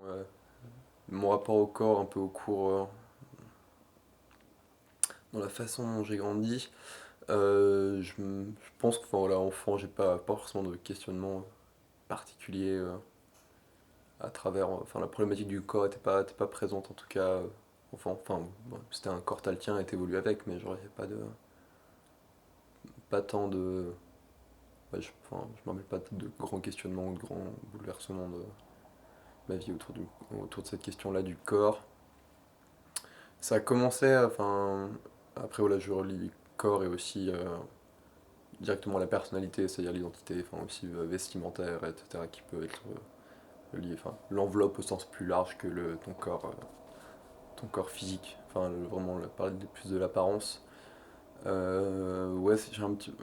Ouais. Mon rapport au corps, un peu au cours, dans la façon dont j'ai grandi, je pense que enfin, voilà, enfant, j'ai pas forcément de questionnement particulier à travers. Enfin, la problématique du corps était pas présente en tout cas. Enfin, bon, c'était un corps, t'as le tien et t'évolues avec, mais genre, il n'y a pas tant de. Ouais, enfin, je me rappelle pas de grands questionnements ou de grands bouleversements de ma vie autour de cette question-là du corps. Ça a commencé, enfin, après voilà, je relie corps et aussi directement la personnalité, c'est-à-dire l'identité, enfin aussi vestimentaire, etc., qui peut être lié, enfin, l'enveloppe au sens plus large que ton corps physique, enfin, vraiment parler plus de l'apparence. Ouais, j'ai un petit,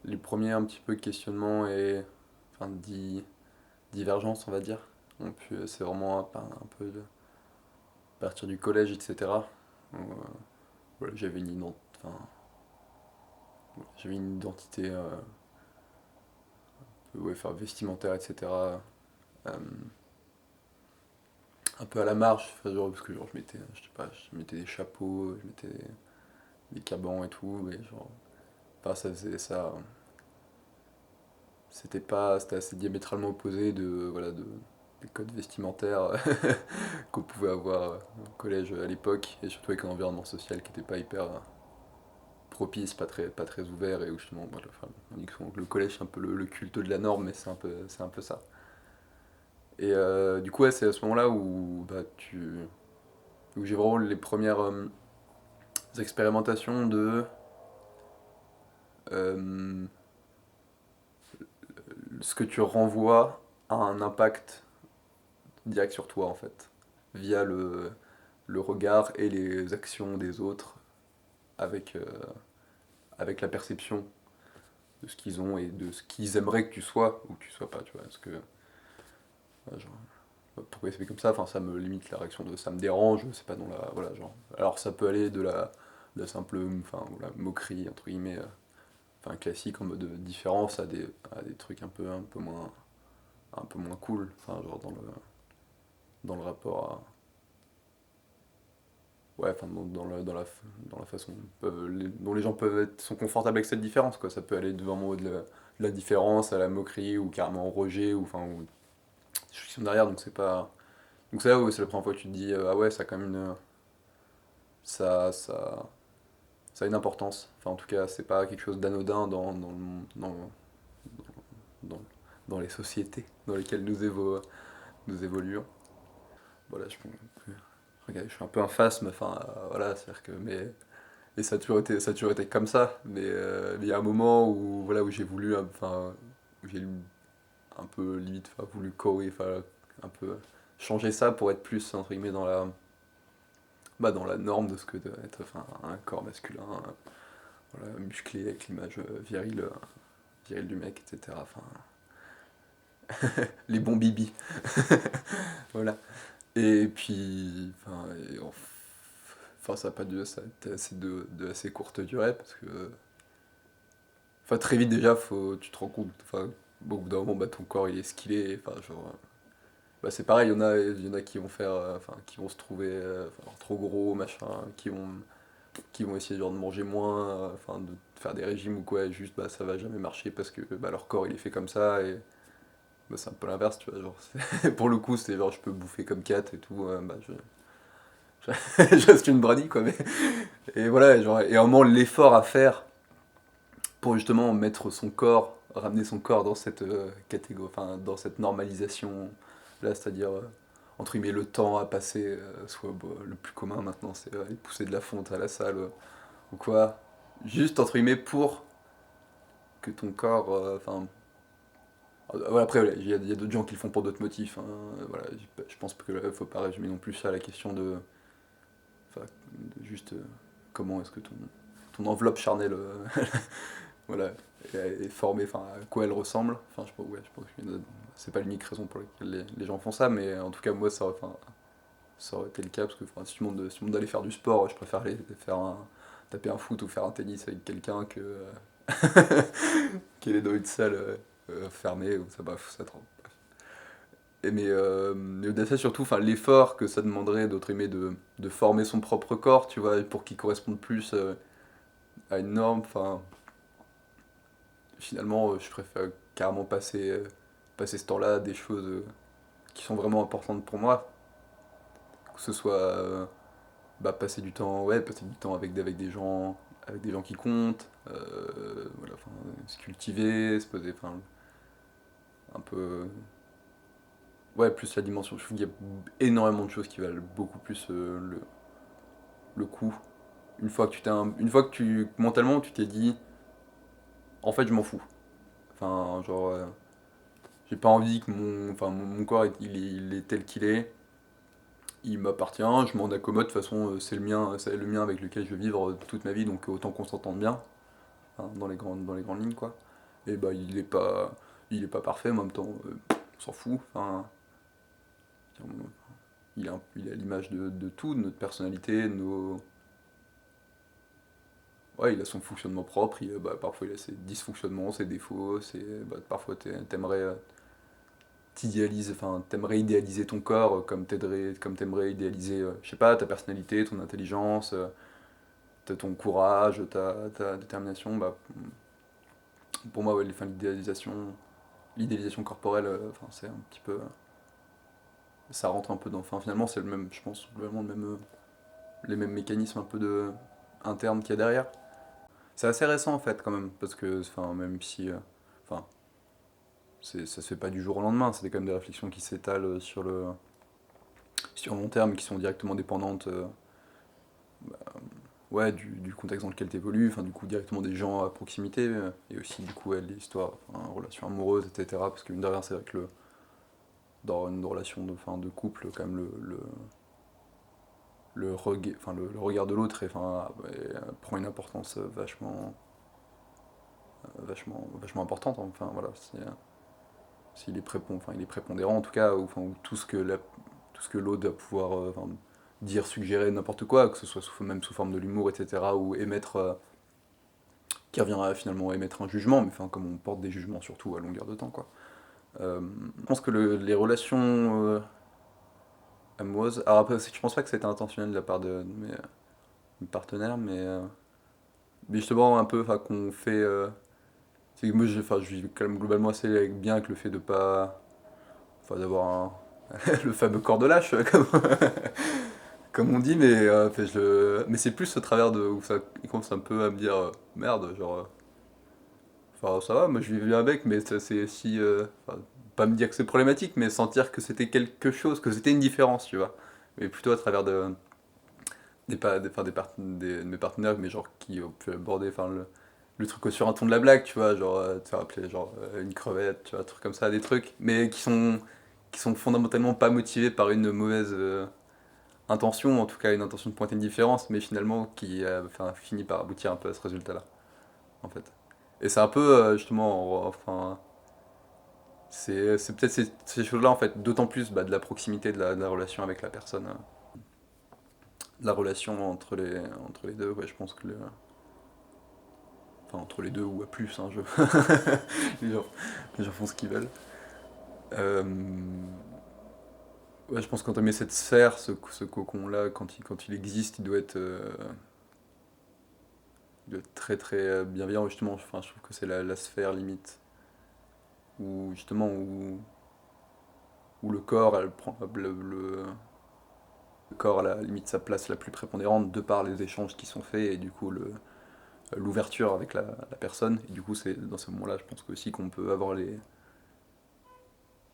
les premiers un petit peu questionnements et, enfin, divergences, on va dire. Donc, c'est vraiment un peu à partir du collège, etc. où, voilà, j'avais une identité ouais, enfin, vestimentaire, etc. euh, un peu à la marge, enfin, genre, parce que genre, je sais pas, je mettais des chapeaux, je mettais des cabans et tout, mais genre, enfin, ça faisait ça, c'était assez diamétralement opposé voilà, des codes vestimentaires qu'on pouvait avoir au collège à l'époque, et surtout avec un environnement social qui n'était pas hyper propice, pas très ouvert, et où justement, voilà, enfin, on dit que le collège c'est un peu le culte de la norme, mais c'est un peu ça. Et du coup, ouais, c'est à ce moment-là où, où j'ai vraiment les premières expérimentations de euh, ce que tu renvoies a un impact direct sur toi en fait, via le regard et les actions des autres avec, avec la perception de ce qu'ils ont et de ce qu'ils aimeraient que tu sois ou que tu sois pas, tu vois. Parce que, genre, pourquoi c'est fait comme ça, enfin ça me limite la réaction de ça me dérange, c'est pas dans la. Voilà, genre. Alors ça peut aller de la simple enfin, voilà, moquerie, entre guillemets, enfin classique en mode différence à des trucs un peu moins cool, enfin genre dans le rapport à. Ouais, enfin dans la façon dont les gens sont confortables avec cette différence, quoi. Ça peut aller vraiment de la différence à la moquerie ou carrément au rejet, ou enfin, ou des choses qui sont derrière, donc c'est pas. Donc c'est là où c'est la première fois que tu te dis, ah ouais, ça a quand même une. Ça, ça, ça a une importance. Enfin, en tout cas, c'est pas quelque chose d'anodin dans, dans les sociétés dans lesquelles nous évoluons. Voilà, regarde, je suis un peu un phasme, enfin, voilà, c'est-à-dire que. Et ça a toujours été comme ça. Mais il y a un moment où, voilà, où j'ai voulu, enfin, où j'ai un peu limite, enfin, voulu enfin, un peu changer ça pour être plus, entre guillemets, dans la norme de ce que doit être enfin, un corps masculin, voilà, musclé avec l'image virile du mec, etc. Enfin, les bons bibis. Voilà. Et puis, enfin, enfin ça a pas de, ça a été assez de assez courte durée parce que, enfin, très vite déjà, tu te rends compte, enfin, au bout d'un moment, bah, ton corps il est ce qu'il est, enfin, genre, bah, c'est pareil, il y en a qui vont faire, enfin, qui vont se trouver enfin, trop gros, machin, qui vont essayer genre de manger moins, enfin, de faire des régimes ou quoi, et juste, bah, ça va jamais marcher parce que, bah, leur corps il est fait comme ça, et bah, c'est un peu l'inverse, tu vois, genre, pour le coup, c'est genre, je peux bouffer comme 4 et tout, bah, je reste une branie, quoi, mais, et voilà, genre, et à un moment, l'effort à faire pour justement mettre son corps, ramener son corps dans cette catégorie, enfin dans cette normalisation là, c'est-à-dire entre guillemets le temps à passer, soit bah, le plus commun maintenant c'est aller pousser de la fonte à la salle ou quoi, juste entre guillemets pour que ton corps, enfin voilà, après voilà, il y a d'autres gens qui le font pour d'autres motifs, hein, voilà, je pense que là, faut pas résumer non plus ça à la question enfin, de juste comment est-ce que ton enveloppe charnelle voilà, est formée, enfin, à quoi elle ressemble. Enfin, ouais, je pense que c'est pas l'unique raison pour laquelle les gens font ça, mais en tout cas, moi, enfin, ça aurait été le cas, parce que enfin, si tu me demandes d'aller faire du sport, je préfère aller taper un foot ou faire un tennis avec quelqu'un que qui est dans une salle fermée, ou ça, bah, ça trompe. Mais au-delà de ça, surtout, enfin, l'effort que ça demanderait d'autres aimer de former son propre corps, tu vois, pour qu'il corresponde plus à une norme, enfin, finalement, je préfère carrément passer ce temps-là à des choses qui sont vraiment importantes pour moi. Que ce soit bah, passer du temps avec des gens qui comptent, voilà, enfin, se cultiver, se poser, enfin, un peu, ouais, plus la dimension. Je trouve qu'il y a énormément de choses qui valent beaucoup plus le coup. Une fois que mentalement, tu t'es dit, en fait, je m'en fous. Enfin, genre, j'ai pas envie que mon corps, il est tel qu'il est. Il m'appartient, je m'en accommode, de toute façon, c'est le mien, c'est le mien avec lequel je vais vivre toute ma vie, donc autant qu'on s'entende bien, hein, dans les grandes lignes, quoi. Et bah, il est pas parfait, mais en même temps, on s'en fout. Enfin, il est à l'image de tout, de notre personnalité, ouais, il a son fonctionnement propre, bah, parfois il a ses dysfonctionnements, ses défauts, parfois t'aimerais idéaliser ton corps comme t'aimerais idéaliser, je sais pas, ta personnalité, ton intelligence, ton courage, ta détermination. Bah, pour moi, ouais, enfin, l'idéalisation corporelle, enfin, c'est un petit peu, ça rentre un peu dans, enfin, finalement, c'est le même, je pense, globalement les mêmes mécanismes un peu internes qu'il y a derrière. C'est assez récent en fait quand même, parce que, enfin, même si, enfin, ça se fait pas du jour au lendemain, c'est quand même des réflexions qui s'étalent sur le long terme, qui sont directement dépendantes, ouais, du contexte dans lequel tu évolues, enfin, du coup, directement des gens à proximité, et aussi, du coup, ouais, les histoires, enfin, relations amoureuses, etc. Parce que, mine de rien, c'est vrai que dans une relation de couple, quand même, le regard de l'autre prend une importance vachement importante, hein. Enfin, voilà, il est prépondérant, en tout cas, ou tout ce que l'autre va pouvoir enfin, dire, suggérer, n'importe quoi, que ce soit même sous forme de l'humour, etc., ou qui reviendra finalement à émettre un jugement, mais enfin, comme on porte des jugements surtout à longueur de temps, quoi. Je pense que les relations amoureuses, alors après, je pense pas que c'était intentionnel de la part de mes partenaires, mais justement, un peu, enfin, qu'on fait. C'est que moi, je vis quand même globalement assez bien avec le fait de pas. Enfin, d'avoir le fameux corps de lâche, comme on dit, mais c'est plus au travers de. Où ça il commence un peu à me dire merde, genre. Enfin, ça va, moi je vis bien avec, mais c'est aussi. Enfin, pas me dire que c'est problématique, mais sentir que c'était quelque chose, que c'était une différence, tu vois. Mais plutôt à travers de mes partenaires, mais genre qui ont pu aborder enfin, le truc sur un ton de la blague, tu vois, genre, tu sais, rappeler genre une crevette, tu vois, un truc comme ça, des trucs, mais qui sont fondamentalement pas motivés par une mauvaise intention, en tout cas une intention de pointer une différence, mais finalement qui enfin, finit par aboutir un peu à ce résultat-là, en fait. Et c'est un peu, justement, enfin, c'est peut-être ces choses-là, en fait, d'autant plus bah, de la proximité de la relation avec la personne, de la relation entre les deux, ouais, je pense que enfin, entre les deux ou à plus, hein, les gens, les gens font ce qu'ils veulent. Euh, ouais, je pense que quand on met cette sphère, ce cocon-là, quand il existe, il doit être très très bienveillant, justement. Enfin, je trouve que c'est la sphère limite, où justement, où le corps, elle prend le corps à la limite sa place la plus prépondérante de par les échanges qui sont faits et du coup l'ouverture avec la personne. Et du coup, c'est dans ce moment-là, je pense aussi qu'on peut avoir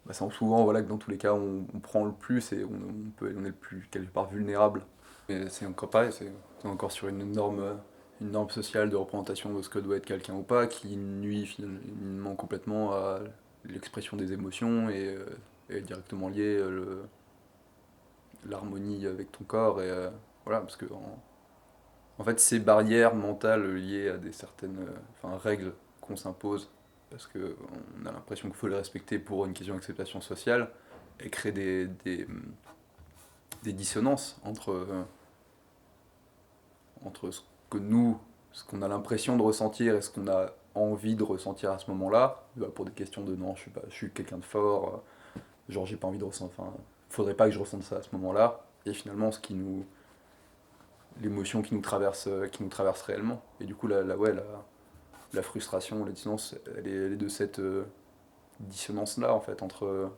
bah, c'est souvent voilà, que dans tous les cas, on prend le plus et on est le plus quelque part vulnérable. Et c'est encore pareil, c'est encore sur une norme sociale de représentation de ce que doit être quelqu'un ou pas qui nuit finalement complètement à l'expression des émotions et est directement lié l'harmonie avec ton corps. Et voilà, parce que en fait, ces barrières mentales liées à des certaines enfin, règles qu'on s'impose parce qu'on a l'impression qu'il faut les respecter pour une question d'acceptation sociale et créer des dissonances entre ce qu'on a l'impression de ressentir et ce qu'on a envie de ressentir à ce moment-là, bah, pour des questions de non, je suis quelqu'un de fort, genre j'ai pas envie de ressentir, enfin, faudrait pas que je ressente ça à ce moment-là, et finalement l'émotion qui nous traverse réellement. Et du coup, ouais, la frustration, la dissonance, elle est de cette dissonance-là, en fait, entre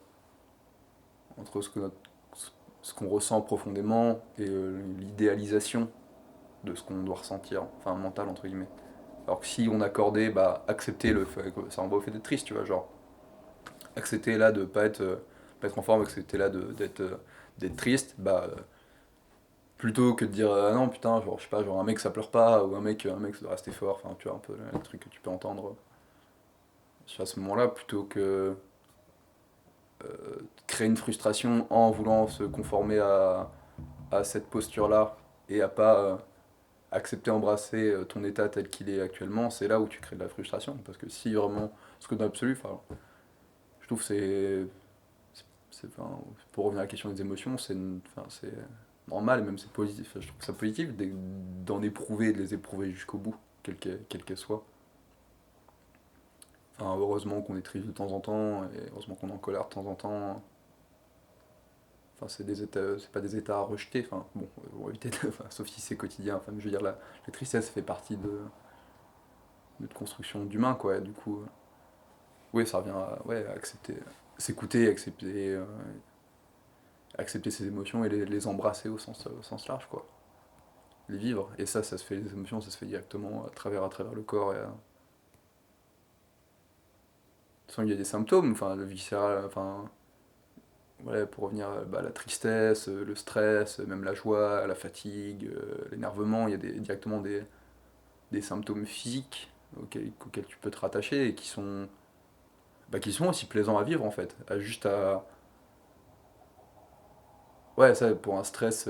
ce qu'on ressent profondément et l'idéalisation de ce qu'on doit ressentir, enfin mental entre guillemets. Alors que si on accordait, bah, accepter le fait, ça renvoie au fait d'être triste, tu vois, genre, accepter là de pas être en forme, accepter là d'être triste, bah, plutôt que de dire ah non putain, genre, je sais pas, genre un mec ça pleure pas, ou un mec ça doit rester fort, enfin tu vois, un peu le truc que tu peux entendre à ce moment-là, plutôt que créer une frustration en voulant se conformer à cette posture-là et à pas accepter, embrasser ton état tel qu'il est actuellement, c'est là où tu crées de la frustration. Parce que si vraiment, ce que dans l'absolu, enfin, je trouve que enfin, pour revenir à la question des émotions, enfin, c'est normal, et même c'est positif. Enfin, je trouve que c'est positif d'en éprouver, de les éprouver jusqu'au bout, quelles qu'elles soient. Enfin, heureusement qu'on est triste de temps en temps, et heureusement qu'on est en colère de temps en temps. Enfin, c'est pas des états à rejeter. Enfin, bon, on va éviter enfin, sauf si c'est quotidien. Enfin, je veux dire, la tristesse fait partie de notre construction d'humain, quoi. Et du coup, oui, ça revient à, ouais, à accepter, s'écouter, accepter ses émotions et les embrasser au sens large, quoi. Les vivre. Et ça se fait, les émotions, ça se fait directement à travers le corps. De toute façon, il y a des symptômes, enfin, le viscéral, enfin, ouais, pour revenir à la tristesse, le stress, même la joie, la fatigue, l'énervement, il y a directement des symptômes physiques auxquels tu peux te rattacher et qui sont aussi plaisants à vivre en fait. Juste à. Ouais, ça pour un stress,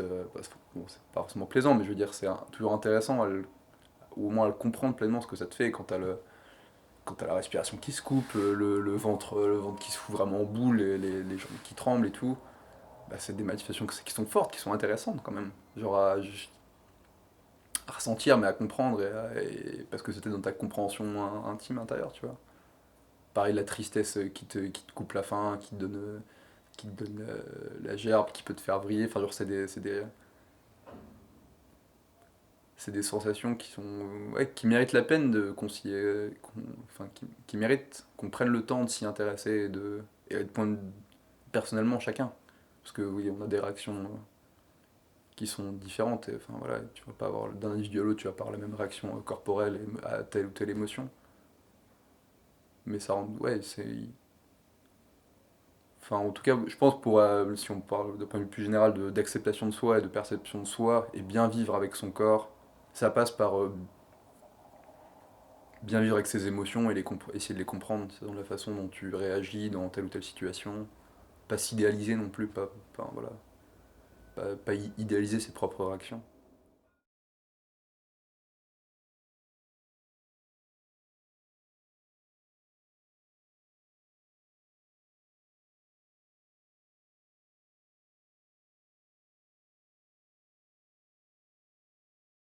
bon, c'est pas forcément plaisant, mais je veux dire, c'est toujours intéressant ou au moins à le comprendre pleinement ce que ça te fait quand t'as la respiration qui se coupe, le ventre qui se fout vraiment en boule, les jambes qui tremblent et tout. Bah, c'est des manifestations qui sont fortes, qui sont intéressantes quand même. Genre à ressentir, mais à comprendre, parce que c'était dans ta compréhension intime intérieure, tu vois. Pareil, la tristesse qui te coupe la faim, qui te donne la gerbe, qui peut te faire vriller. Enfin, genre, c'est des sensations qui sont, ouais, qui méritent la peine enfin, qui méritent qu'on prenne le temps de s'y intéresser et de point personnellement chacun. Parce que oui, on a des réactions qui sont différentes. Et, enfin, voilà, tu vas pas avoir d'un individu à l'autre, tu vas pas avoir la même réaction corporelle à telle ou telle émotion. Mais ça rend, ouais, c'est. Enfin, en tout cas, je pense si on parle d'un point de vue plus général d'acceptation de soi et de perception de soi et bien vivre avec son corps, ça passe par bien vivre avec ses émotions et essayer de les comprendre dans la façon dont tu réagis dans telle ou telle situation. Pas s'idéaliser non plus, voilà, pas idéaliser ses propres réactions.